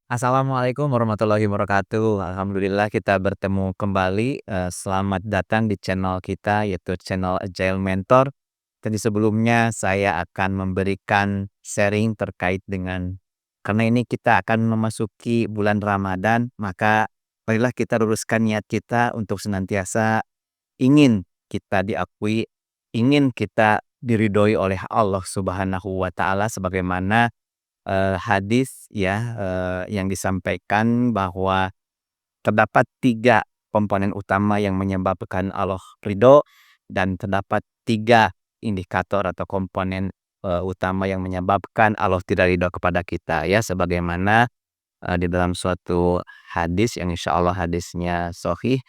Assalamualaikum warahmatullahi wabarakatuh. Alhamdulillah kita bertemu kembali. Selamat datang di channel kita yaitu channel Agile Mentor. Tadi sebelumnya saya akan memberikan sharing terkait dengan karena ini kita akan memasuki bulan Ramadan, maka marilah kita luruskan niat kita untuk senantiasa ingin kita diakui, ingin kita diridhoi oleh Allah Subhanahu wa taala sebagaimana hadis ya, yang disampaikan bahwa terdapat 3 komponen utama yang menyebabkan Allah ridho dan terdapat 3 indikator atau komponen, utama yang menyebabkan Allah tidak ridho kepada kita ya, sebagaimana, di dalam suatu hadis yang insyaallah hadisnya shahih,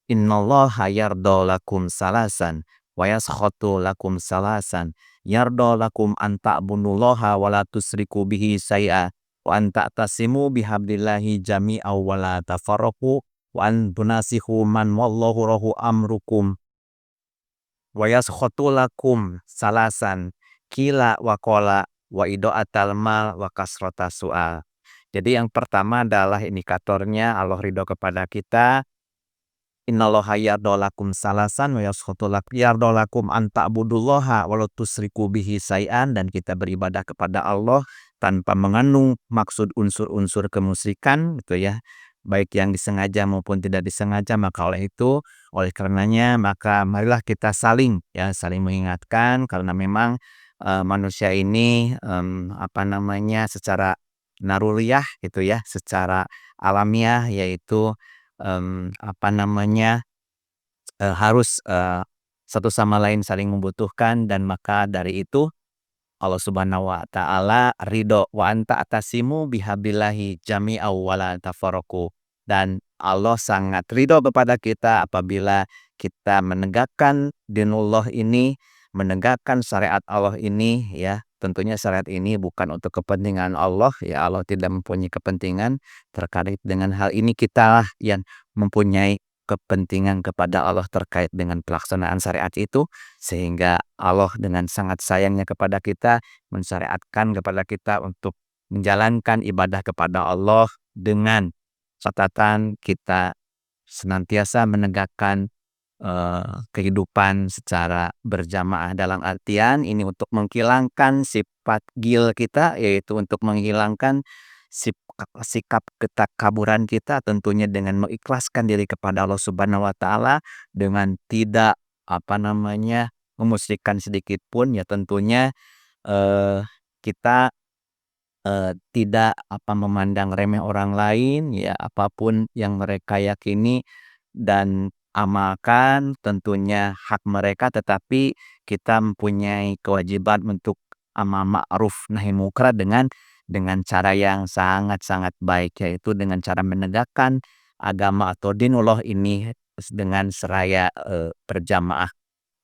"Innallaha yardha lakum salasan wa yaskhatu lakum salasan. Yardha lakum an ta'budullaha wa la tusyriku bihi syai'a wa an ta'tasimu bihablillahi jami'an wa la tafarraqu wa an tunasihu man wallahu rahu amrukum wa yaskhatu lakum salasan qila wa qala wa ida'atal mal wa kasrata su'al." Jadi yang pertama adalah indikatornya Allah ridho kepada kita. Innallaha yardolakum salasan wa yardolakum an ta'budullaha wa la tusyriku bihi syai'an, dan kita beribadah kepada Allah tanpa mengandung maksud unsur-unsur kemusyrikan gitu ya, baik yang disengaja maupun tidak disengaja. Maka oleh karenanya maka marilah kita saling mengingatkan karena memang manusia ini secara naruriyah gitu ya, secara alamiah yaitu harus, satu sama lain saling membutuhkan, dan maka dari itu Allah Subhanahu wa taala ridho, wa anta atasimu bihablillahi jami'an wa la tafarraqu, dan Allah sangat ridho kepada kita apabila kita menegakkan dinullah ini, menegakkan syariat Allah ini ya. Tentunya syariat ini bukan untuk kepentingan Allah ya, Allah tidak mempunyai kepentingan terkait dengan hal ini, kitalah yang mempunyai kepentingan kepada Allah terkait dengan pelaksanaan syariat itu, sehingga Allah dengan sangat sayangnya kepada kita mensyariatkan kepada kita untuk menjalankan ibadah kepada Allah dengan catatan kita senantiasa menegakkan kehidupan secara berjamaah, dalam artian ini untuk menghilangkan sifat ghil kita, yaitu untuk menghilangkan sikap ketakaburan kita, tentunya dengan mengikhlaskan diri kepada Allah Subhanahu wa taala dengan tidak memusyrikan sedikit pun ya. Tentunya kita tidak memandang remeh orang lain ya, apapun yang mereka yakini dan amalkan, tentunya hak mereka, tetapi kita mempunyai kewajiban untuk amar ma'ruf nahi munkar dengan cara yang sangat-sangat baik, yaitu dengan cara menegakkan agama atau dinullah ini dengan seraya berjamaah.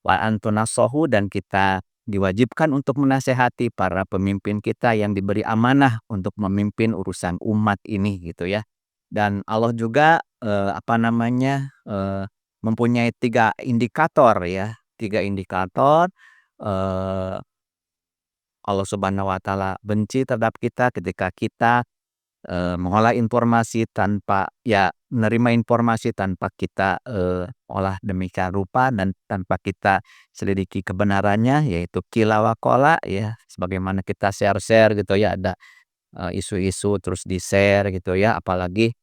Wa antunassohu, dan kita diwajibkan untuk menasehati para pemimpin kita yang diberi amanah untuk memimpin urusan umat ini gitu ya. Dan Allah juga mempunyai 3 indikator ya, 3 indikator. eh, Allah Subhanahu wa taala benci terhadap kita ketika kita mengolah informasi tanpa ya, menerima informasi tanpa kita olah demikian rupa dan tanpa kita selidiki kebenarannya, yaitu qila wa qala ya, sebagaimana kita share-share gitu ya, ada isu-isu terus di-share gitu ya, apalagi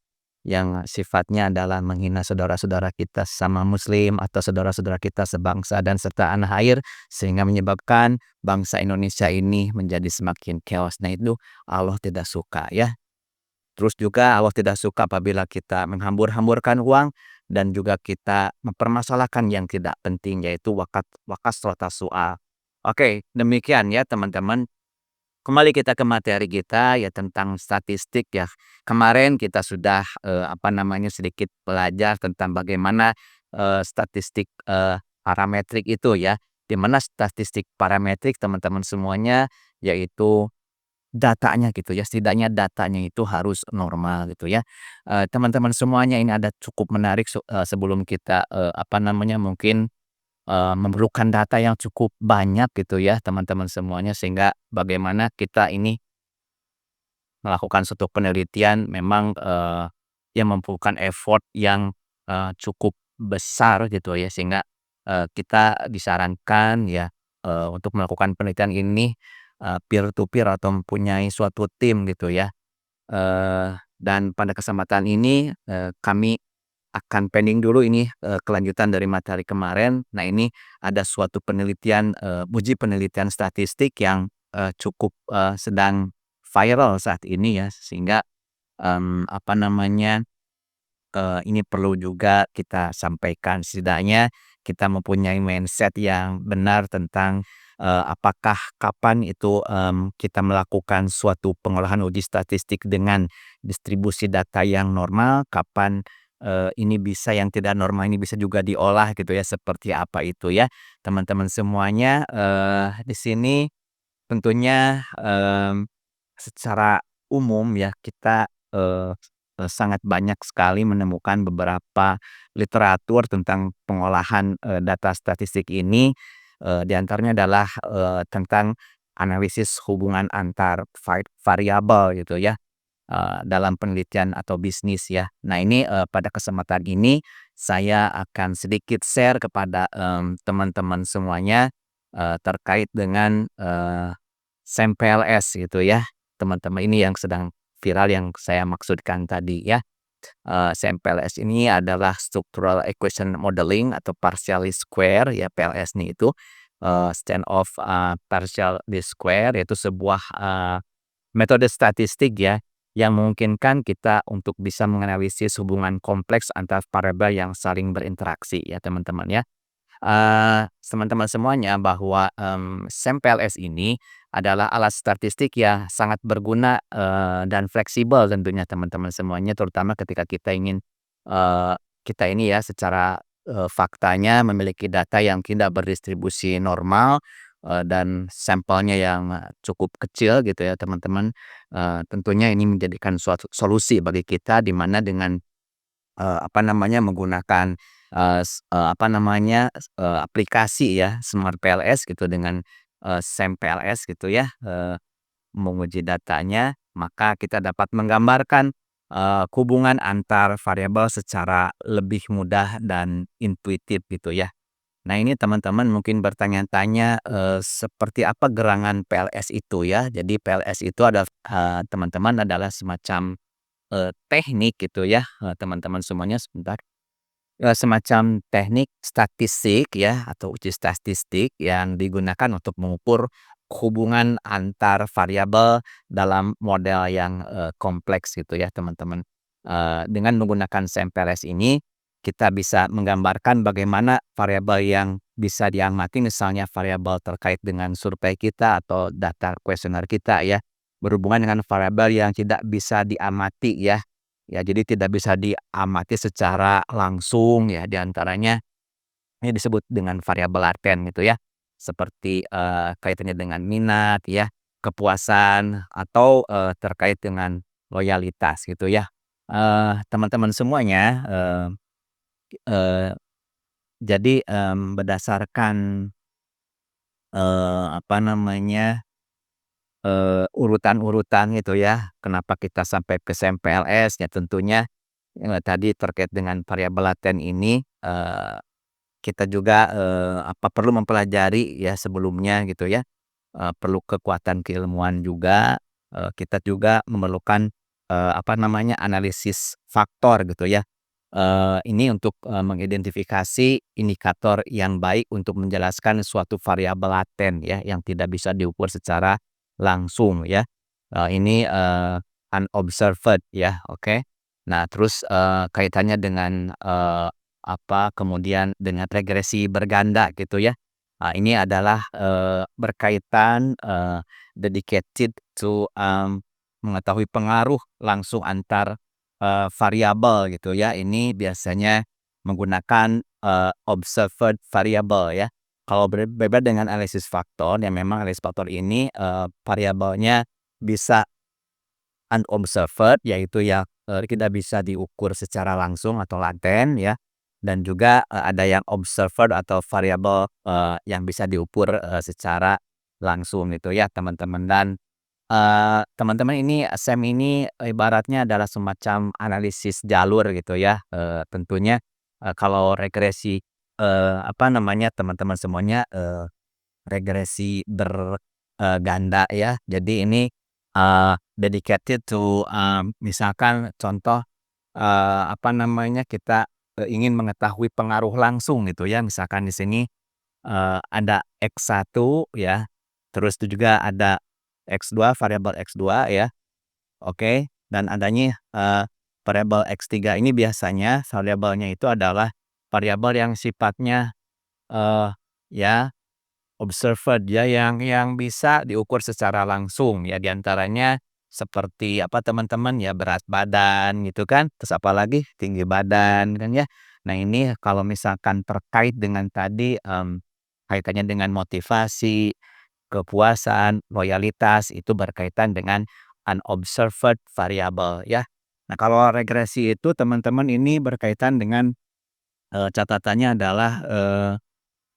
yang sifatnya adalah menghina saudara-saudara kita sesama muslim atau saudara-saudara kita sebangsa dan setanah air, sehingga menyebabkan bangsa Indonesia ini menjadi semakin chaos. Nah, itu Allah tidak suka ya. Terus juga Allah tidak suka apabila kita menghambur-hamburkan uang dan juga kita mempermasalahkan yang tidak penting, yaitu wakasrota soal. Oke, demikian ya teman-teman. Kembali kita ke materi kita ya tentang statistik ya. Kemarin kita sudah sedikit belajar tentang bagaimana statistik parametrik itu ya. Di mana statistik parametrik teman-teman semuanya yaitu datanya gitu ya, setidaknya datanya itu harus normal gitu ya. Teman-teman semuanya, ini ada cukup menarik sebelum kita mungkin memerlukan data yang cukup banyak gitu ya teman-teman semuanya, sehingga bagaimana kita ini melakukan suatu penelitian memang, yang membutuhkan effort yang, cukup besar gitu ya, sehingga, kita disarankan ya, untuk melakukan penelitian ini, peer to peer atau mempunyai suatu tim gitu ya. Dan pada kesempatan ini, kami akan pending dulu ini, kelanjutan dari materi kemarin. Nah, ini ada suatu penelitian, uji penelitian statistik yang, cukup, sedang viral saat ini ya, sehingga, apa namanya, ini perlu juga kita sampaikan. Setidaknya kita mempunyai mindset yang benar tentang, apakah kapan itu, kita melakukan suatu pengolahan uji statistik dengan distribusi data yang normal, kapan, ini bisa yang tidak normal ini bisa juga diolah gitu ya, seperti apa itu ya. Teman-teman semuanya, di sini tentunya, secara umum ya kita, sangat banyak sekali menemukan beberapa literatur tentang pengolahan, data statistik ini, di antaranya adalah, tentang analisis hubungan antar variabel gitu ya, dalam penelitian atau bisnis ya. Nah ini, pada kesempatan ini saya akan sedikit share kepada, teman-teman semuanya, terkait dengan, SAM-PLS gitu ya, teman-teman ini yang sedang viral yang saya maksudkan tadi ya. SAM-PLS ini adalah Structural Equation Modeling atau partial least square ya, PLS nih itu, stand of, partial least square, yaitu sebuah, metode statistik ya, yang memungkinkan kita untuk bisa menganalisis hubungan kompleks antar variabel yang saling berinteraksi ya teman-teman ya. Teman-teman semuanya bahwa, SAM-PLS ini adalah alat statistik yang sangat berguna, dan fleksibel tentunya teman-teman semuanya, terutama ketika kita ingin, kita ini ya secara, faktanya memiliki data yang tidak berdistribusi normal, dan sampelnya yang cukup kecil gitu ya teman-teman, tentunya ini menjadikan suatu solusi bagi kita di mana dengan apa namanya, menggunakan, apa namanya, aplikasi ya, Smart PLS gitu dengan, SAM PLS gitu ya, menguji datanya, maka kita dapat menggambarkan, hubungan antar variabel secara lebih mudah dan intuitif gitu ya. Nah ini teman-teman mungkin bertanya-tanya, seperti apa gerangan PLS itu ya. Jadi PLS itu adalah, teman-teman adalah semacam, teknik gitu ya, teman-teman semuanya sebentar. Semacam teknik statistik ya, atau uji statistik yang digunakan untuk mengukur hubungan antar variabel dalam model yang, kompleks gitu ya teman-teman. Dengan menggunakan samples ini, kita bisa menggambarkan bagaimana variabel yang bisa diamati, misalnya variabel terkait dengan survei kita atau data kuesioner kita ya, berhubungan dengan variabel yang tidak bisa diamati ya. Ya, jadi tidak bisa diamati secara langsung ya, di antaranya ini disebut dengan variabel laten gitu ya. Seperti, kaitannya dengan minat ya, kepuasan atau, terkait dengan loyalitas gitu ya. Teman-teman semuanya, eee, jadi, berdasarkan, apa namanya, urutan-urutan gitu ya, kenapa kita sampai ke SAM-PLS ya tentunya, tadi terkait dengan variabel laten ini, kita juga, apa, perlu mempelajari ya sebelumnya gitu ya, perlu kekuatan keilmuan juga, kita juga memerlukan, apa namanya, analisis faktor gitu ya. Ini untuk, mengidentifikasi indikator yang baik untuk menjelaskan suatu variabel laten ya, yang tidak bisa diukur secara langsung ya. Ini, unobserved ya, oke. Nah terus, kaitannya dengan, apa, kemudian dengan regresi berganda gitu ya. Ini adalah, berkaitan, dedicated to, mengetahui pengaruh langsung antar, variabel gitu ya. Ini biasanya menggunakan, observed variable ya. Kalau berbeda dengan analisis faktor, yang memang analisis faktor ini, variabelnya bisa unobserved, yaitu yang, tidak bisa diukur secara langsung atau laten ya, dan juga, ada yang observed atau variabel, yang bisa diukur, secara langsung gitu ya teman-teman. Dan teman-teman ini SEM ini ibaratnya adalah semacam analisis jalur gitu ya, tentunya, kalau regresi, apa namanya, teman-teman semuanya, regresi ganda ya. Jadi ini, dedicated to, misalkan contoh, apa namanya, kita, ingin mengetahui pengaruh langsung gitu ya. Misalkan di sini, ada X1 ya, terus itu juga ada X2, variabel X2 ya, oke, dan adanya, variabel X3 ini biasanya variabelnya itu adalah variabel yang sifatnya, ya observed ya, yang bisa diukur secara langsung ya, diantaranya seperti apa teman-teman ya, berat badan gitu kan, terus apalagi tinggi badan kan ya. Nah ini kalau misalkan terkait dengan tadi, kaitannya dengan motivasi, kepuasan, loyalitas, itu berkaitan dengan unobserved variable ya. Nah kalau regresi itu teman-teman ini berkaitan dengan, catatannya adalah,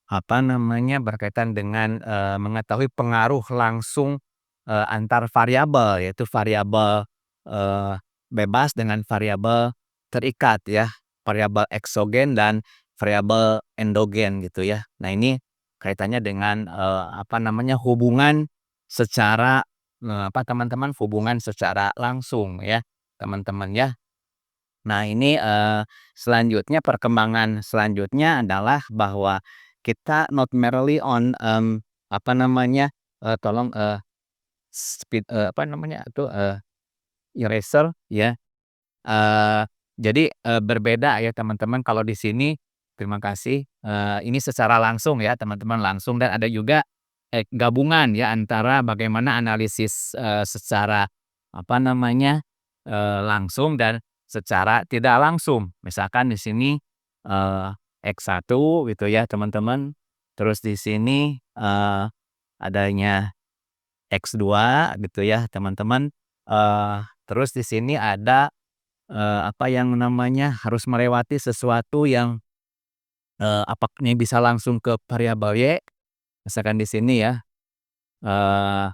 apa namanya, berkaitan dengan, mengetahui pengaruh langsung, antar variabel, yaitu variabel, eee, bebas dengan variabel terikat ya, variabel eksogen dan variabel endogen gitu ya. Nah ini kaitannya dengan, apa namanya, hubungan secara, apa teman-teman, hubungan secara langsung ya, teman-teman ya. Nah ini, selanjutnya perkembangan selanjutnya adalah bahwa kita not merely on, apa namanya, tolong, apa namanya itu, eraser ya, jadi, berbeda ya teman-teman kalau di sini, terima kasih, ini secara langsung ya teman-teman, langsung, dan ada juga, gabungan ya antara bagaimana analisis, secara apa namanya, langsung dan secara tidak langsung. Misalkan di sini, eee, X1 gitu ya teman-teman, terus di sini, adanya X2 gitu ya teman-teman, terus di sini ada, apa yang namanya, harus melewati sesuatu yang, apakah ini bisa langsung ke variabel Y, misalkan di sini ya, eee,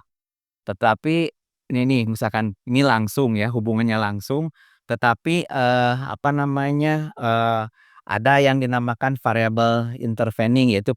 tetapi ini nih, misalkan ini langsung ya, hubungannya langsung, tetapi, apa namanya, ada yang dinamakan variabel intervening, yaitu,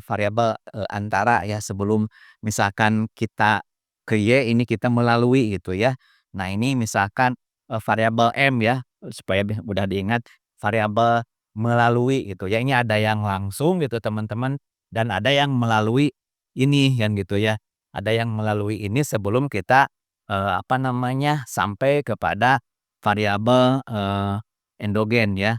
variabel, antara ya, sebelum misalkan kita ke Y, ini kita melalui gitu ya. Nah ini misalkan, variabel M ya, supaya mudah diingat, variabel melalui gitu ya. Ini ada yang langsung gitu teman-teman, dan ada yang melalui ini kan gitu ya. Ada yang melalui ini sebelum kita, apa namanya, sampai kepada variabel, endogen ya,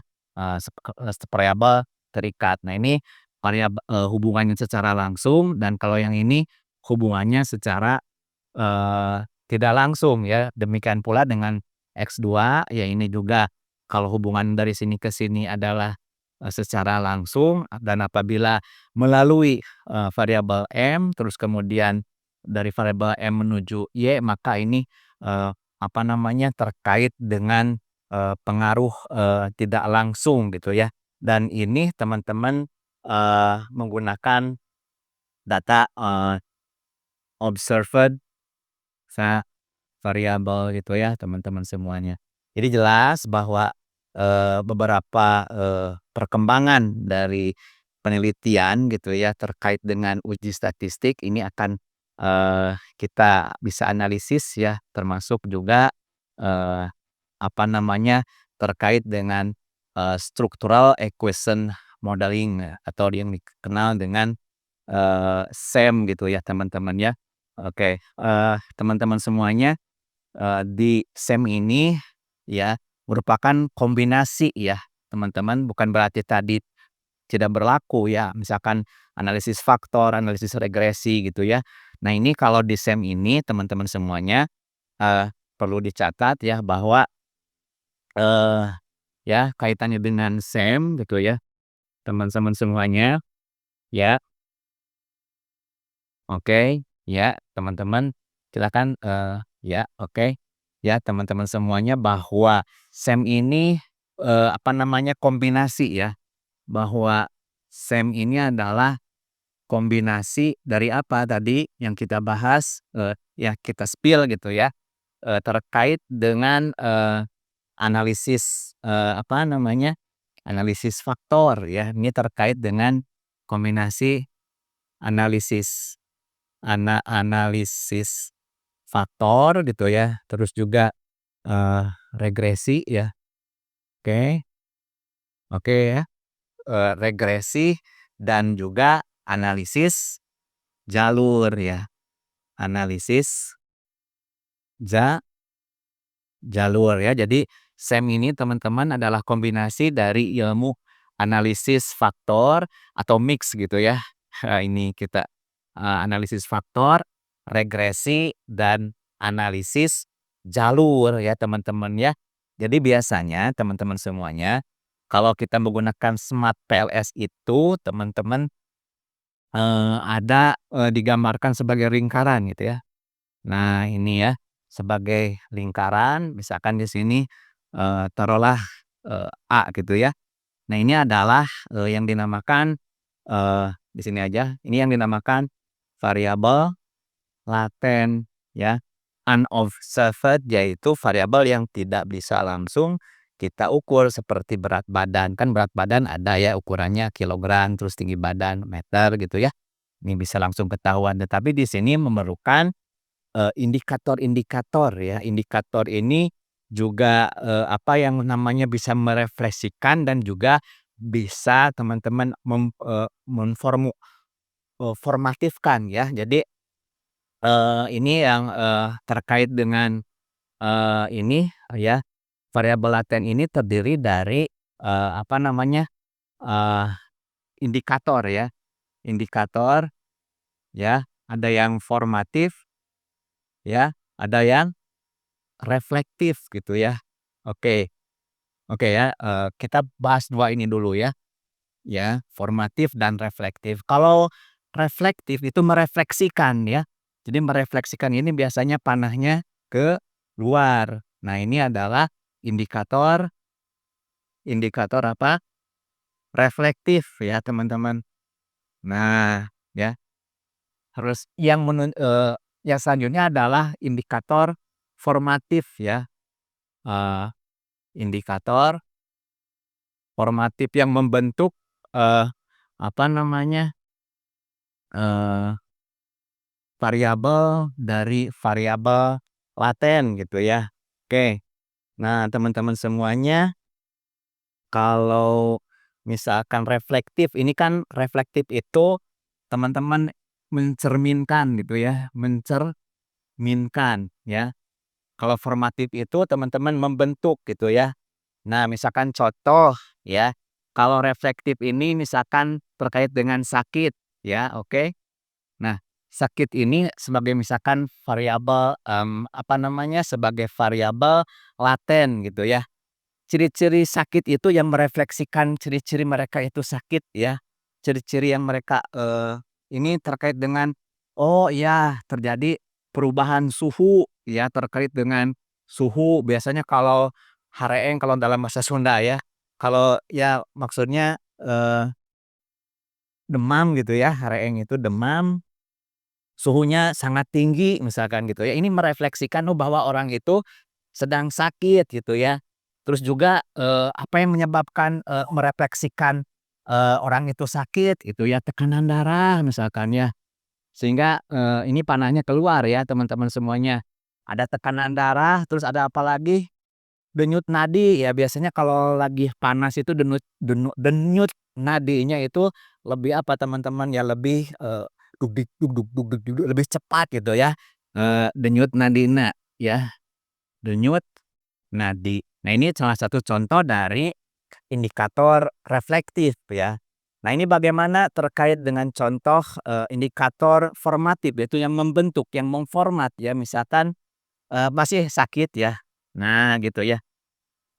variabel terikat. Nah ini hubungannya secara langsung, dan kalau yang ini hubungannya secara, tidak langsung ya. Demikian pula dengan X2, ya ini juga kalau hubungan dari sini ke sini adalah, secara langsung, dan apabila melalui, variabel M, terus kemudian dari variabel M menuju Y, maka ini, apa namanya, terkait dengan, pengaruh, tidak langsung gitu ya. Dan ini teman-teman, menggunakan data, observed variabel gitu ya teman-teman semuanya. Jadi jelas bahwa, beberapa, perkembangan dari penelitian gitu ya terkait dengan uji statistik ini akan, kita bisa analisis ya, termasuk juga, eee, apa namanya, terkait dengan, structural equation modeling atau yang dikenal dengan, SEM gitu ya teman-teman ya. Oke, teman-teman semuanya, di SEM ini ya merupakan kombinasi ya teman-teman, bukan berarti tadi tidak berlaku ya, misalkan analisis faktor, analisis regresi gitu ya. Nah ini kalau di SEM ini teman-teman semuanya, perlu dicatat ya bahwa, eee, ya kaitannya dengan SEM gitu ya, teman-teman semuanya ya. Oke, ya teman-teman, silakan, ya, oke. Ya teman-teman semuanya bahwa SEM ini, apa namanya, kombinasi ya, bahwa SEM ini adalah kombinasi dari apa tadi yang kita bahas, ya kita spill gitu ya, terkait dengan, analisis, apa namanya, analisis faktor ya. Ini terkait dengan kombinasi analisis analisis faktor gitu ya, terus juga, regresi ya, oke oke ya, regresi dan juga analisis jalur ya, analisis ja jalur ya. Jadi SEM ini teman-teman adalah kombinasi dari ilmu analisis faktor atau mix gitu ya. Ini kita, analisis faktor, regresi, dan analisis jalur ya teman-teman ya. Jadi biasanya teman-teman semuanya, kalau kita menggunakan Smart PLS itu teman-teman, ada, digambarkan sebagai lingkaran gitu ya. Nah ini ya, sebagai lingkaran misalkan di sini, taruhlah, A gitu ya. Nah ini adalah, yang dinamakan, di sini aja, ini yang dinamakan variabel laten ya. Unobserved yaitu variabel yang tidak bisa langsung kita ukur seperti berat badan, kan berat badan ada ya ukurannya kilogram, terus tinggi badan meter gitu ya. Ini bisa langsung ketahuan, tetapi di sini memerlukan indikator-indikator ya, indikator ini juga, apa yang namanya bisa merefleksikan dan juga bisa teman-teman formatifkan ya. Jadi, ini yang, terkait dengan, ini ya, variabel laten ini terdiri dari, apa namanya, eee, indikator ya, indikator ya, ada yang formatif ya, ada yang reflektif gitu ya. Oke oke ya, kita bahas 2 ini dulu ya, formatif dan reflektif. Kalau reflektif itu merefleksikan ya, jadi merefleksikan ini biasanya panahnya ke luar. Nah ini adalah indikator indikator apa, reflektif ya teman-teman. Nah ya, terus yang selanjutnya adalah indikator formatif ya, eee, indikator formatif yang membentuk, apa namanya, eee, variabel dari variabel laten gitu ya. Oke. Nah, teman-teman semuanya, kalau misalkan reflektif, ini kan reflektif itu teman-teman mencerminkan gitu ya, mencerminkan ya. Kalau formatif itu teman-teman membentuk gitu ya. Nah, misalkan contoh ya, kalau reflektif ini misalkan terkait dengan sakit ya, oke. Nah, sakit ini sebagai misalkan variabel, apa namanya, sebagai variabel laten gitu ya. Ciri-ciri sakit itu yang merefleksikan ciri-ciri mereka itu sakit ya. Ciri-ciri yang mereka, ini terkait dengan, oh ya terjadi perubahan suhu ya, terkait dengan suhu biasanya kalau hareeng kalau dalam bahasa Sunda ya. Kalau ya maksudnya, demam gitu ya, hareeng itu demam, suhunya sangat tinggi misalkan gitu ya. Ini merefleksikan, oh bahwa orang itu sedang sakit gitu ya. Terus juga, apa yang menyebabkan, merefleksikan, orang itu sakit itu ya, tekanan darah misalkan ya. Sehingga, ini panahnya keluar ya teman-teman semuanya. Ada tekanan darah, terus ada apa lagi, denyut nadi ya biasanya kalau lagi panas itu denyut nadinya itu lebih apa teman-teman ya, lebih, dugdig dugdug dugdug dugdug lebih cepat gitu ya, denyut nadina ya, denyut nadi. Nah, ini salah satu contoh dari indikator reflektif ya. Nah, ini bagaimana terkait dengan contoh, indikator formatif yaitu yang membentuk, yang memformat ya, misalkan, masih sakit ya. Nah, gitu ya.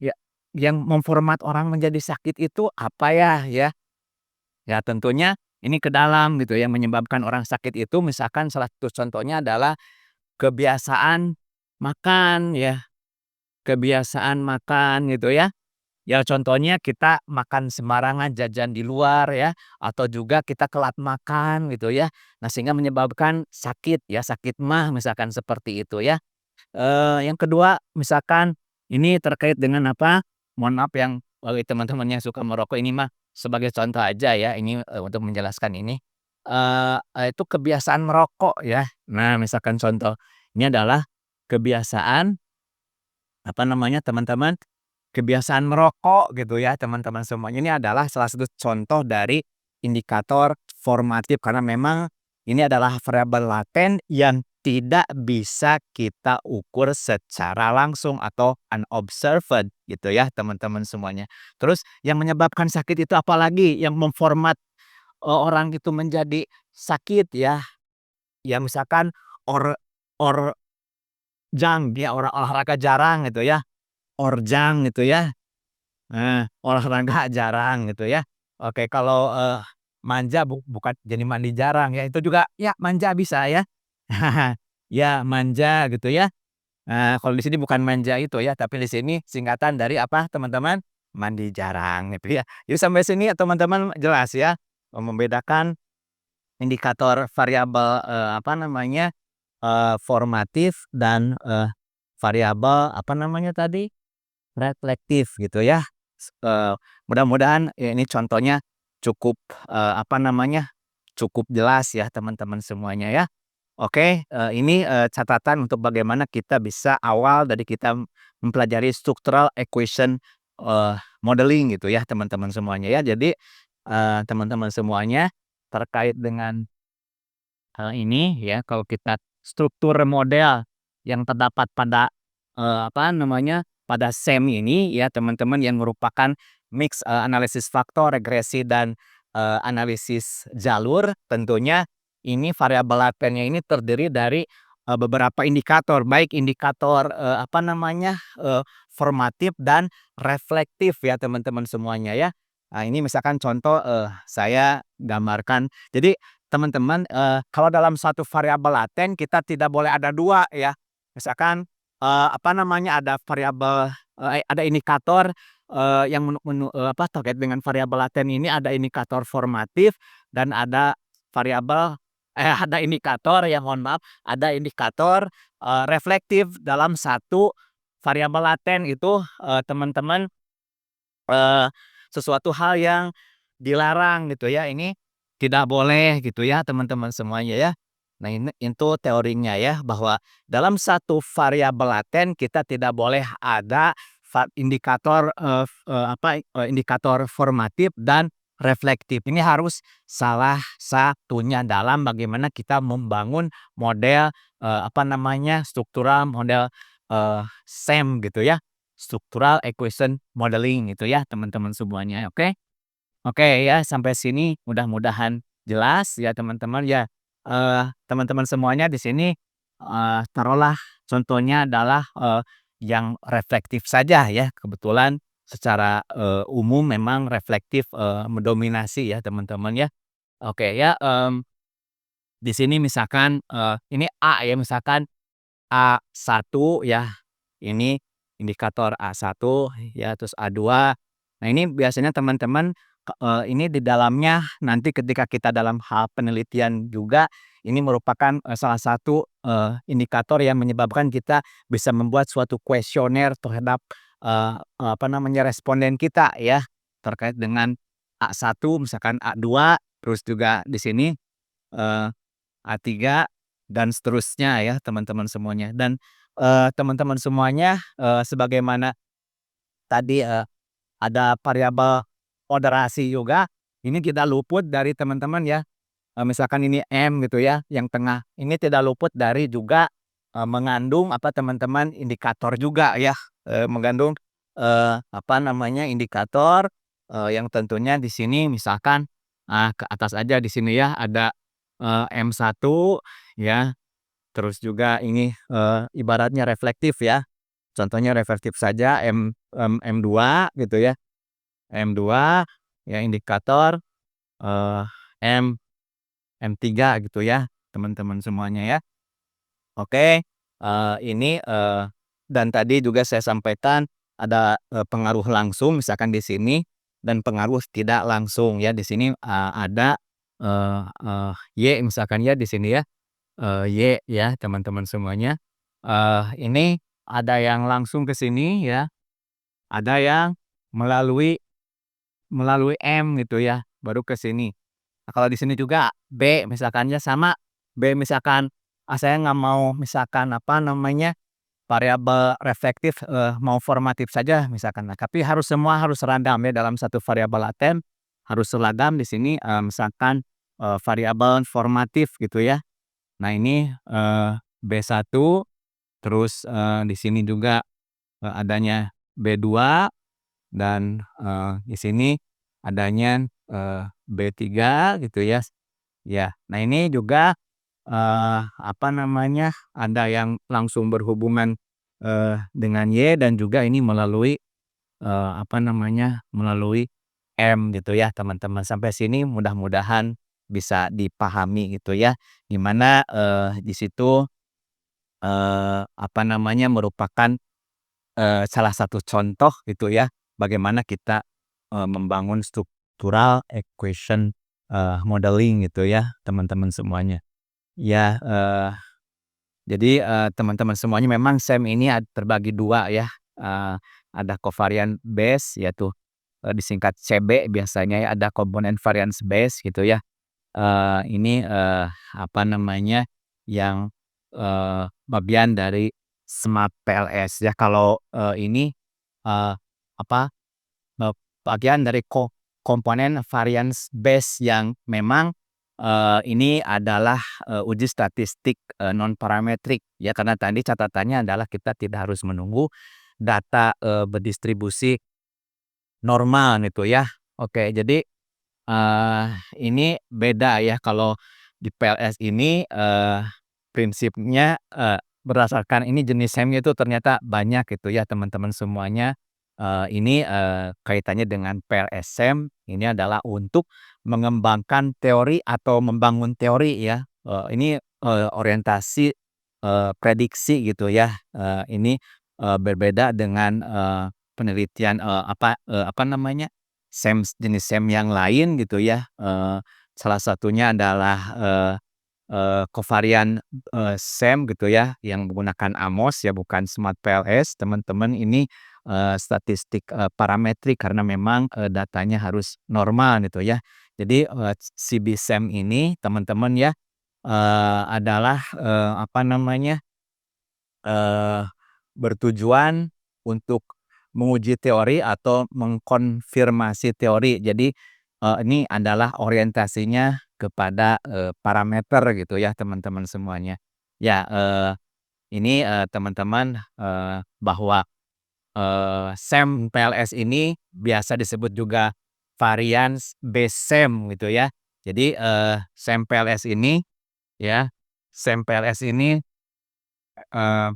Ya, yang memformat orang menjadi sakit itu apa ya, ya? Ya tentunya ini ke dalam gitu, yang menyebabkan orang sakit itu misalkan salah satu contohnya adalah kebiasaan makan ya, kebiasaan makan gitu ya. Ya contohnya kita makan sembarangan, jajan di luar ya, atau juga kita telat makan gitu ya. Nah sehingga menyebabkan sakit ya, sakit MAH misalkan seperti itu ya. Yang kedua misalkan ini terkait dengan apa, mohon maaf yang bagi teman-teman yang suka merokok ini mah sebagai contoh aja ya, ini, untuk menjelaskan ini, itu kebiasaan merokok ya. Nah misalkan contoh, ini adalah kebiasaan, apa namanya, teman-teman, kebiasaan merokok gitu ya teman-teman semuanya, ini adalah salah satu contoh dari indikator formatif karena memang ini adalah variabel laten yang tidak bisa kita ukur secara langsung atau unobserved gitu ya teman-teman semuanya. Terus yang menyebabkan sakit itu apalagi yang memformat, orang itu menjadi sakit ya, ya misalkan or orjang dia orang olahraga jarang gitu ya, orjang gitu ya. Olahraga jarang gitu ya. Oke kalau, manja bukan jadi mandi jarang ya, itu juga ya manja bisa ya. Ya manja gitu ya. Kalau di sini bukan manja itu ya, tapi di sini singkatan dari apa teman-teman? Mandi jarang gitu ya. Jadi sampai sini ya teman-teman jelas ya, membedakan indikator variabel, apa namanya, formatif dan, variabel apa namanya tadi? Reflektif gitu ya. Mudah-mudahan ya ini contohnya cukup, apa namanya, cukup jelas ya teman-teman semuanya ya. Oke, ini, catatan untuk bagaimana kita bisa awal dari kita mempelajari structural equation, modeling gitu ya teman-teman semuanya ya. Jadi, teman-teman semuanya terkait dengan ini ya, kalau kita struktur model yang terdapat pada, apa namanya, pada SEM ini ya teman-teman yang merupakan mix, analisis faktor, regresi, dan, analisis jalur, tentunya ini variabel latennya ini terdiri dari, beberapa indikator, baik indikator, apa namanya, formatif dan reflektif ya teman-teman semuanya ya. Nah ini misalkan contoh, saya gambarkan. Jadi teman-teman, kalau dalam satu variabel laten kita tidak boleh ada 2 ya. Misalkan, apa namanya, ada variabel ada indikator, yang apa, terkait dengan variabel laten ini ada indikator formatif dan ada variabel ada indikator ya, mohon maaf, ada indikator, reflektif dalam satu variabel laten itu, teman-teman, Eee, sesuatu hal yang dilarang gitu ya, ini tidak boleh gitu ya teman-teman semuanya ya. Nah ini itu teorinya ya, bahwa dalam satu variabel laten kita tidak boleh ada indikator, apa, indikator formatif dan reflektif. Ini harus salah satunya dalam bagaimana kita membangun model, apa namanya, struktural model, SEM gitu ya. Structural Equation Modeling itu ya teman-teman semuanya, oke? Oke ya sampai sini mudah-mudahan jelas ya teman-teman ya, teman-teman semuanya di sini, taruhlah contohnya adalah, yang reflektif saja ya kebetulan secara, umum memang reflektif, mendominasi ya teman-teman ya. Oke ya, di sini misalkan, ini A ya misalkan A1 ya, ini indikator A1 ya, terus A2. Nah, ini biasanya teman-teman, ini di dalamnya nanti ketika kita dalam hal penelitian juga, ini merupakan, salah satu, indikator yang menyebabkan kita bisa membuat suatu kuesioner terhadap, apa namanya, responden kita ya, terkait dengan A1 misalkan A2, terus juga di sini, eee A3 dan seterusnya ya teman-teman semuanya dan, teman-teman semuanya, sebagaimana tadi, ada variabel moderasi juga, ini tidak luput dari teman-teman ya, misalkan ini M gitu ya yang tengah, ini tidak luput dari juga, mengandung apa teman-teman indikator juga ya, mengandung, apa namanya indikator, yang tentunya di sini misalkan, ke atas aja di sini ya ada, M1 ya, terus juga ini, ibaratnya reflektif ya, contohnya reflektif saja M2 gitu ya, M2 ya indikator, eee, M M3 gitu ya, teman-teman semuanya ya. Oke, ini, dan tadi juga saya sampaikan pengaruh langsung misalkan di sini dan pengaruh tidak langsung ya. Di sini, ada, Y misalkan ya di sini ya, Y ya teman-teman semuanya. Ini ada yang langsung ke sini ya, ada yang melalui melalui M gitu ya, baru ke sini. Nah, kalau di sini juga B misalkannya sama, B misalkan, saya nggak mau misalkan apa namanya, variabel reflektif, mau formatif saja misalkan. Nah, tapi semua harus seragam ya dalam satu variabel laten, harus seragam di sini, misalkan, variabel formatif gitu ya. Nah ini, B1 terus, di sini juga, adanya B2 dan, di sini adanya, B3 gitu ya. Ya, nah ini juga, apa namanya, ada yang langsung berhubungan, dengan Y dan juga ini melalui, apa namanya, melalui M gitu ya teman-teman. Sampai sini mudah-mudahan bisa dipahami gitu ya, di mana, di situ, apa namanya, merupakan, salah satu contoh gitu ya, bagaimana kita, membangun struktural equation, modeling gitu ya teman-teman semuanya. Ya, jadi, teman-teman semuanya memang SEM ini terbagi 2 ya, ada covariant base yaitu, disingkat CB biasanya ya, ada komponen variance base gitu ya. Ini, apa namanya, yang, bagian dari SMART PLS ya. Kalau, ini, eee, apa, eee, bagian dari komponen variance base yang memang, ini adalah, uji statistik, non parametrik ya, karena tadi catatannya adalah kita tidak harus menunggu data, berdistribusi normal gitu ya. Oke, jadi ini beda ya kalau di PLS ini, prinsipnya, berdasarkan ini jenis SEM-nya itu ternyata banyak gitu ya teman-teman semuanya. Ini, kaitannya dengan PLS SEM ini adalah untuk mengembangkan teori atau membangun teori ya. Ini, orientasi, prediksi gitu ya. Ini, berbeda dengan, penelitian, apa namanya, jenis SEM yang lain gitu ya, salah satunya adalah, covariant, SEM gitu ya, yang menggunakan AMOS ya, bukan SMART PLS. Teman-teman ini, statistik, parametrik karena memang, datanya harus normal gitu ya. Jadi, CB-SEM ini teman-teman ya, adalah, apa namanya, eee, bertujuan untuk menguji teori atau mengkonfirmasi teori. Jadi, ini adalah orientasinya kepada, parameter gitu ya teman-teman semuanya. Ya, ini, teman-teman, bahwa, SEM PLS ini biasa disebut juga variance based SEM gitu ya. Jadi, SEM PLS ini ya, SEM PLS ini, eee,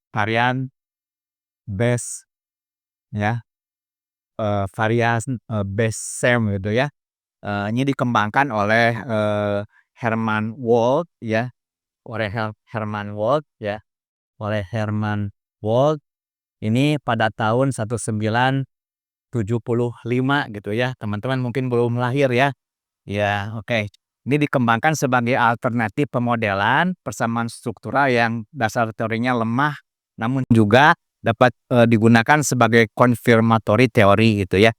varian base ya, base SEM gitu ya. Ini dikembangkan oleh, Herman Wold ya, oleh Herman Wold ya, oleh Herman Wold ini pada tahun 1975 gitu ya, teman-teman mungkin belum lahir ya. Ya, oke. Ini dikembangkan sebagai alternatif pemodelan persamaan struktural yang dasar teorinya lemah, namun juga dapat, digunakan sebagai konfirmatori teori gitu ya.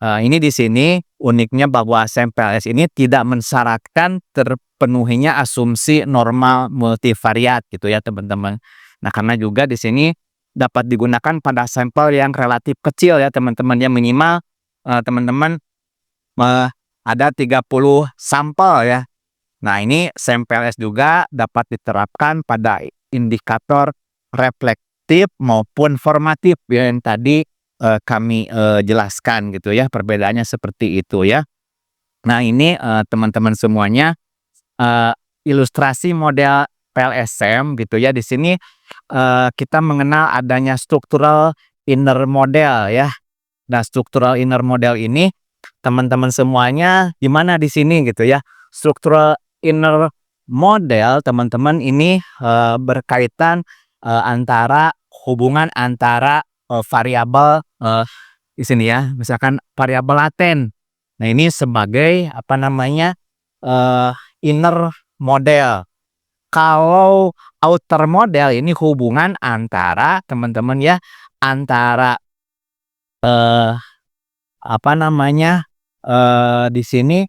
Ini di sini uniknya bahwa SEM-PLS ini tidak mensyaratkan terpenuhinya asumsi normal multivariat gitu ya teman-teman. Nah, karena juga di sini dapat digunakan pada sampel yang relatif kecil ya teman-teman ya, minimal, teman-teman, ada 30 sampel ya. Nah, ini SEM-PLS juga dapat diterapkan pada indikator reflektif maupun formatif ya yang tadi, kami, jelaskan gitu ya, perbedaannya seperti itu ya. Nah ini, teman-teman semuanya, eee, ilustrasi model PLS-SEM gitu ya. Di sini, kita mengenal adanya struktural inner model ya. Nah, struktural inner model ini teman-teman semuanya gimana di sini gitu ya. Struktural inner model teman-teman ini, berkaitan, antara hubungan antara variabel, di sini ya, misalkan variabel laten. Nah, ini sebagai apa namanya, inner model. Kalau outer model ini hubungan antara teman-teman ya, antara, eee, apa namanya, di sini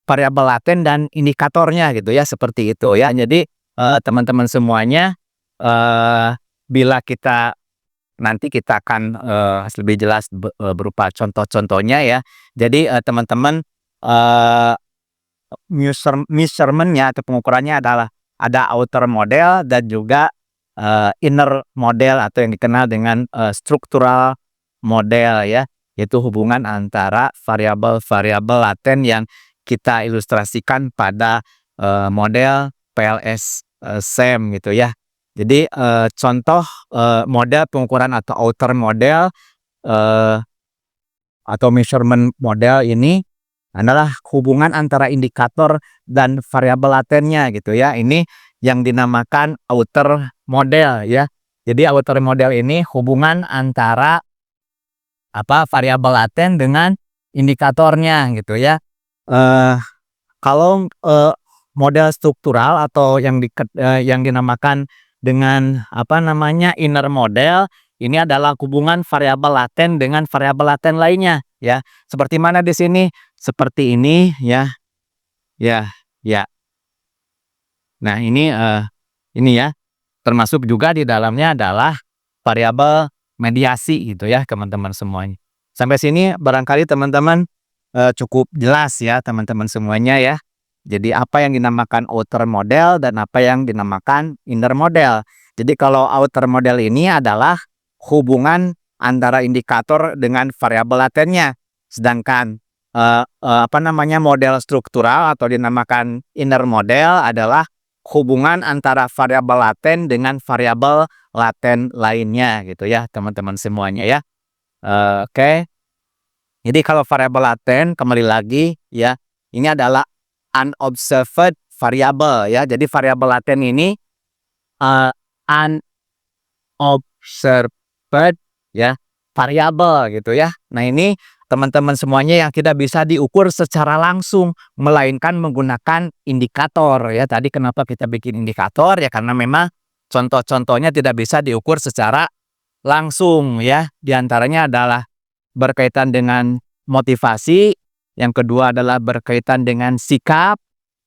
variabel laten dan indikatornya gitu ya, seperti itu ya. Jadi, teman-teman semuanya, bila kita nanti kita akan, lebih jelas berupa contoh-contohnya ya. Jadi, teman-teman, eee, measurement-nya atau pengukurannya adalah ada outer model dan juga, inner model atau yang dikenal dengan, structural model ya, yaitu hubungan antara variabel-variabel laten yang kita ilustrasikan pada, model PLS, SEM gitu ya. Jadi, contoh, model pengukuran atau outer model, eee, atau measurement model ini adalah hubungan antara indikator dan variabel latennya gitu ya. Ini yang dinamakan outer model ya. Jadi outer model ini hubungan antara variabel laten dengan indikatornya gitu ya. Eee, kalau, model struktural atau yang dinamakan dengan inner model, ini adalah hubungan variabel laten dengan variabel laten lainnya ya. Seperti mana di sini? Seperti ini ya, ya, ya. Nah, ini ya, termasuk juga di dalamnya adalah variabel mediasi gitu ya, teman-teman semuanya. Sampai sini barangkali teman-teman, cukup jelas ya teman-teman semuanya ya. Jadi apa yang dinamakan outer model dan apa yang dinamakan inner model. Jadi kalau outer model ini adalah hubungan antara indikator dengan variabel latennya. Sedangkan, model struktural atau dinamakan inner model adalah hubungan antara variabel laten dengan variabel laten lainnya gitu ya, teman-teman semuanya ya. Oke. Jadi kalau variabel laten kembali lagi ya, ini adalah unobserved variable ya. Jadi variabel laten ini, unobserved ya, variabel gitu ya. Nah, ini teman-teman semuanya yang tidak bisa diukur secara langsung, melainkan menggunakan indikator ya. Tadi kenapa kita bikin indikator ya, karena memang contoh-contohnya tidak bisa diukur secara langsung ya. Di antaranya adalah berkaitan dengan motivasi, yang kedua adalah berkaitan dengan sikap,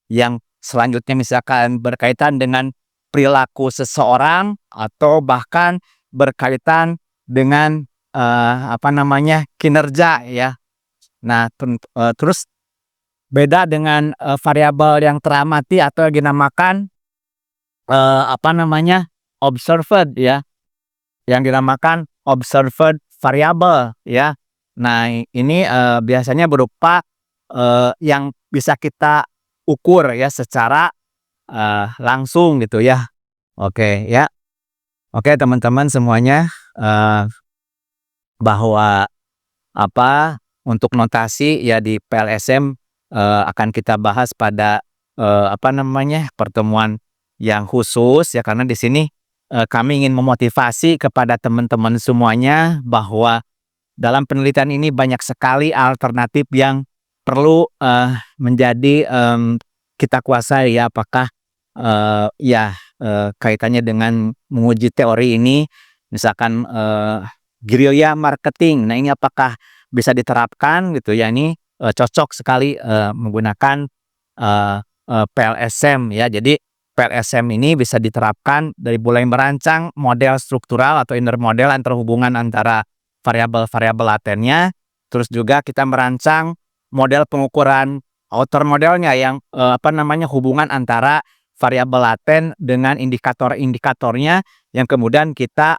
yang selanjutnya misalkan berkaitan dengan perilaku seseorang, atau bahkan berkaitan dengan, kinerja ya. Nah, terus beda dengan, variabel yang teramati atau yang dinamakan, observed ya, yang dinamakan observed variable ya. Nah, ini, biasanya berupa, yang bisa kita ukur ya secara, langsung gitu ya. Oke ya. Oke teman-teman semuanya, bahwa untuk notasi ya di PLSM, akan kita bahas pada, pertemuan yang khusus ya, karena di sini, kami ingin memotivasi kepada teman-teman semuanya bahwa dalam penelitian ini banyak sekali alternatif yang perlu, menjadi, kita kuasai ya. Apakah, kaitannya dengan menguji teori ini, misalkan, guerrilla marketing. Nah, ini apakah bisa diterapkan gitu ya, ini, cocok sekali, menggunakan, PLSM ya. Jadi PLSM ini bisa diterapkan dari mulai merancang model struktural atau inner model antara hubungan antara variabel-variabel latennya, terus juga kita merancang model pengukuran outer modelnya yang, hubungan antara variabel laten dengan indikator-indikatornya, yang kemudian kita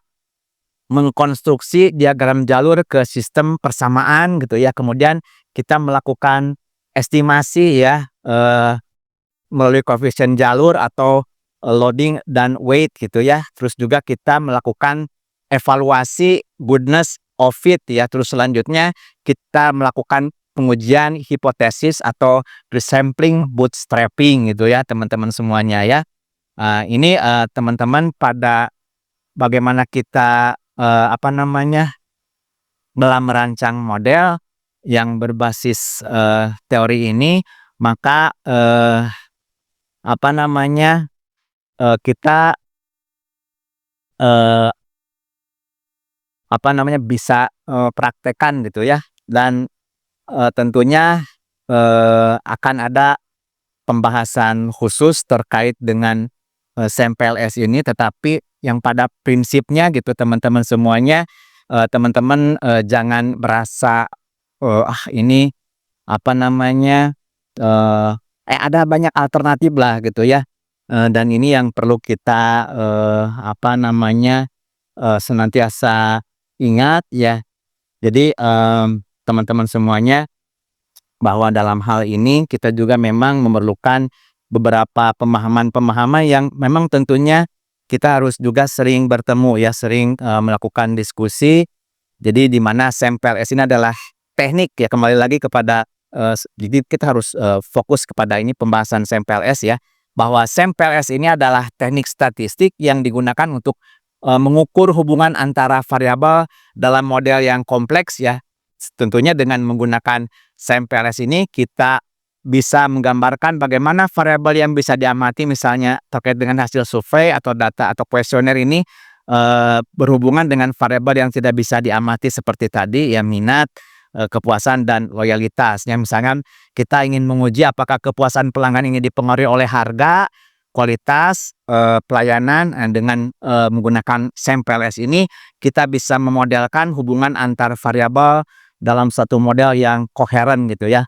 mengkonstruksi diagram jalur ke sistem persamaan gitu ya. Kemudian kita melakukan estimasi ya, melalui koefisien jalur atau, loading dan weight gitu ya. Terus juga kita melakukan evaluasi goodness of fit ya. Terus selanjutnya kita melakukan pengujian hipotesis atau resampling bootstrapping gitu ya, teman-teman semuanya ya. Ini, teman-teman pada bagaimana kita, apa namanya, dalam merancang model yang berbasis, teori ini, maka, apa namanya, kita, eee, apa namanya, bisa, praktekkan gitu ya, dan, tentunya, akan ada pembahasan khusus terkait dengan, SAMPLS ini, tetapi yang pada prinsipnya gitu teman-teman semuanya, teman-teman, jangan merasa, ini apa namanya, eee, ada banyak alternatif lah gitu ya, dan ini yang perlu kita, apa namanya, senantiasa ingat ya. Jadi, teman-teman semuanya, bahwa dalam hal ini kita juga memang memerlukan beberapa pemahaman-pemahaman yang memang tentunya kita harus juga sering bertemu ya, sering, melakukan diskusi. Jadi di mana SAMPLS ini adalah teknik ya, kembali lagi kepada, jadi kita harus, fokus kepada ini pembahasan SAMPLS ya, bahwa SAMPLS ini adalah teknik statistik yang digunakan untuk, mengukur hubungan antara variabel dalam model yang kompleks ya. Tentunya dengan menggunakan SAMPLS ini kita bisa menggambarkan bagaimana variabel yang bisa diamati misalnya terkait dengan hasil survei atau data atau kuesioner ini, berhubungan dengan variabel yang tidak bisa diamati seperti tadi ya, minat, kepuasan dan loyalitas. Ya misalkan kita ingin menguji apakah kepuasan pelanggan ini dipengaruhi oleh harga, kualitas, pelayanan, dengan, menggunakan SAMPLS ini kita bisa memodelkan hubungan antar variabel dalam satu model yang koheren gitu ya.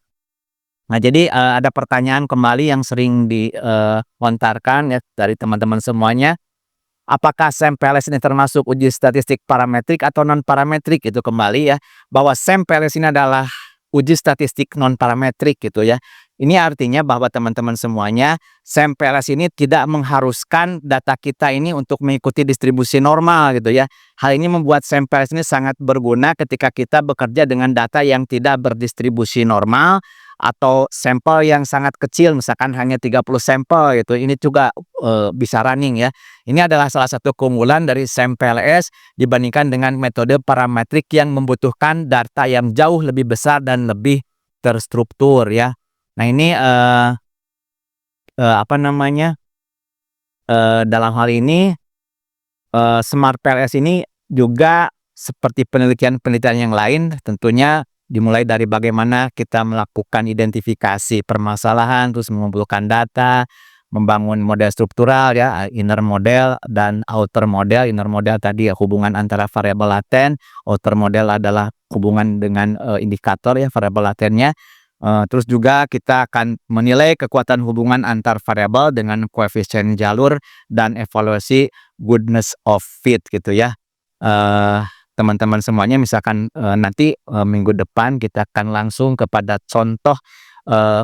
Nah jadi, ada pertanyaan kembali yang sering dilontarkan ya dari teman-teman semuanya, apakah SAMPLS ini termasuk uji statistik parametrik atau non parametrik? Itu kembali ya, bahwa SAMPLS ini adalah uji statistik non parametrik gitu ya. Ini artinya bahwa teman-teman semuanya, SAMPLS ini tidak mengharuskan data kita ini untuk mengikuti distribusi normal gitu ya. Hal ini membuat SAMPLS ini sangat berguna ketika kita bekerja dengan data yang tidak berdistribusi normal atau sampel yang sangat kecil, misalkan hanya 30 sampel gitu. Ini juga, bisa running ya. Ini adalah salah satu keunggulan dari SAMPLS dibandingkan dengan metode parametrik yang membutuhkan data yang jauh lebih besar dan lebih terstruktur ya. Nah ini, apa namanya, dalam hal ini, SMART-PLS ini juga seperti penelitian-penelitian yang lain tentunya dimulai dari bagaimana kita melakukan identifikasi permasalahan, terus mengumpulkan data, membangun model struktural ya, inner model dan outer model. Inner model tadi ya hubungan antara variabel laten, outer model adalah hubungan dengan, indikator ya variabel latennya. Terus juga kita akan menilai kekuatan hubungan antar variabel dengan koefisien jalur dan evaluasi goodness of fit gitu ya. Teman-teman semuanya misalkan, nanti, minggu depan kita akan langsung kepada contoh, eee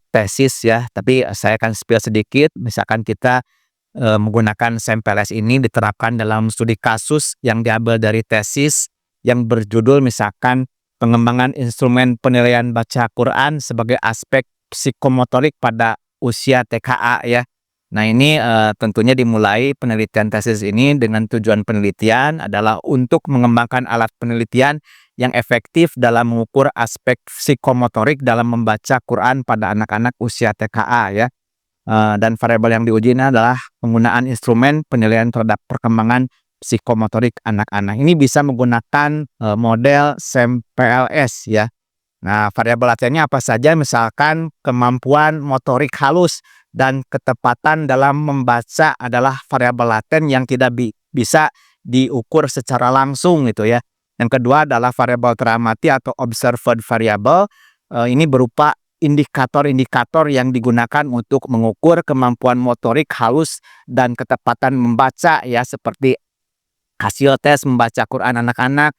tesis ya, tapi saya akan spill sedikit. Misalkan kita, menggunakan SAMPLS ini diterapkan dalam studi kasus yang diambil dari tesis yang berjudul misalkan pengembangan instrumen penilaian baca Quran sebagai aspek psikomotorik pada usia TKA ya. Nah ini, tentunya dimulai penelitian tesis ini dengan tujuan penelitian adalah untuk mengembangkan alat penelitian yang efektif dalam mengukur aspek psikomotorik dalam membaca Quran pada anak-anak usia TKA ya. Dan variabel yang diuji ini adalah penggunaan instrumen penilaian terhadap perkembangan psikomotorik anak-anak. Ini bisa menggunakan, model SAMPLS ya. Nah, variabel latennya apa saja? Misalkan kemampuan motorik halus dan ketepatan dalam membaca adalah variabel laten yang tidak bisa diukur secara langsung gitu ya. Yang kedua adalah variabel teramati atau observed variable. Ini berupa indikator-indikator yang digunakan untuk mengukur kemampuan motorik halus dan ketepatan membaca ya, seperti hasil tes membaca Quran anak-anak,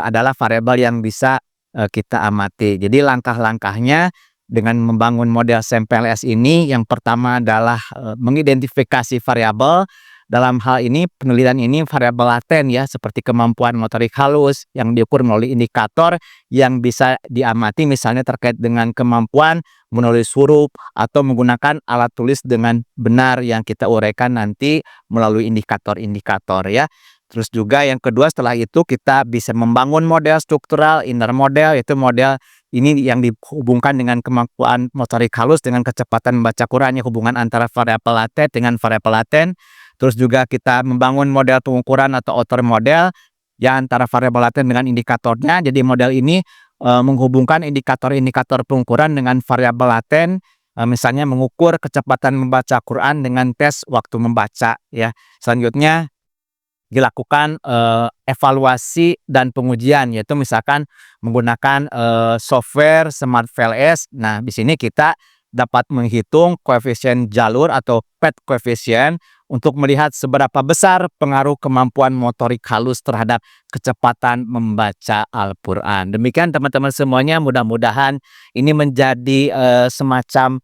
adalah variabel yang bisa, kita amati. Jadi langkah-langkahnya dengan membangun model SAMPLS ini, yang pertama adalah, mengidentifikasi variabel. Dalam hal ini, penelitian ini variabel laten ya, seperti kemampuan motorik halus yang diukur melalui indikator yang bisa diamati misalnya terkait dengan kemampuan menulis huruf atau menggunakan alat tulis dengan benar yang kita uraikan nanti melalui indikator-indikator ya. Terus juga yang kedua setelah itu kita bisa membangun model struktural, inner model, yaitu model ini yang dihubungkan dengan kemampuan motorik halus dengan kecepatan membaca Quran, ya hubungan antara variabel laten dengan variabel laten. Terus juga kita membangun model pengukuran atau outer model ya antara variabel laten dengan indikatornya. Jadi model ini menghubungkan indikator-indikator pengukuran dengan variabel laten, misalnya mengukur kecepatan membaca Quran dengan tes waktu membaca ya. Selanjutnya dilakukan evaluasi dan pengujian, yaitu misalkan menggunakan software Smart VLS. Nah, di sini kita dapat menghitung koefisien jalur atau path coefficient untuk melihat seberapa besar pengaruh kemampuan motorik halus terhadap kecepatan membaca Al-Quran. Demikian teman-teman semuanya, mudah-mudahan ini menjadi semacam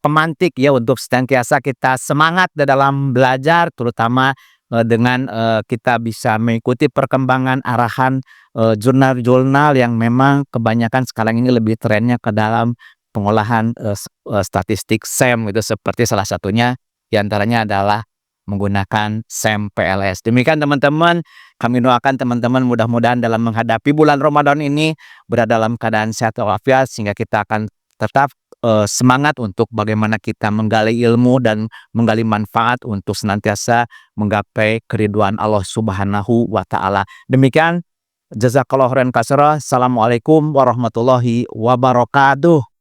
pemantik ya untuk senantiasa kita semangat dalam belajar, terutama dengan kita bisa mengikuti perkembangan arahan jurnal-jurnal yang memang kebanyakan sekarang ini lebih trennya ke dalam pengolahan statistik SEM gitu, seperti salah satunya diantaranya adalah menggunakan SEM PLS. Demikian teman-teman, kami doakan teman-teman mudah-mudahan dalam menghadapi bulan Ramadan ini berada dalam keadaan sehat walafiat, sehingga kita akan tetap semangat untuk bagaimana kita menggali ilmu dan menggali manfaat untuk senantiasa menggapai keriduan Allah Subhanahu wa Ta'ala. Demikian, jazakallahu khairan katsira. Assalamualaikum warahmatullahi wabarakatuh.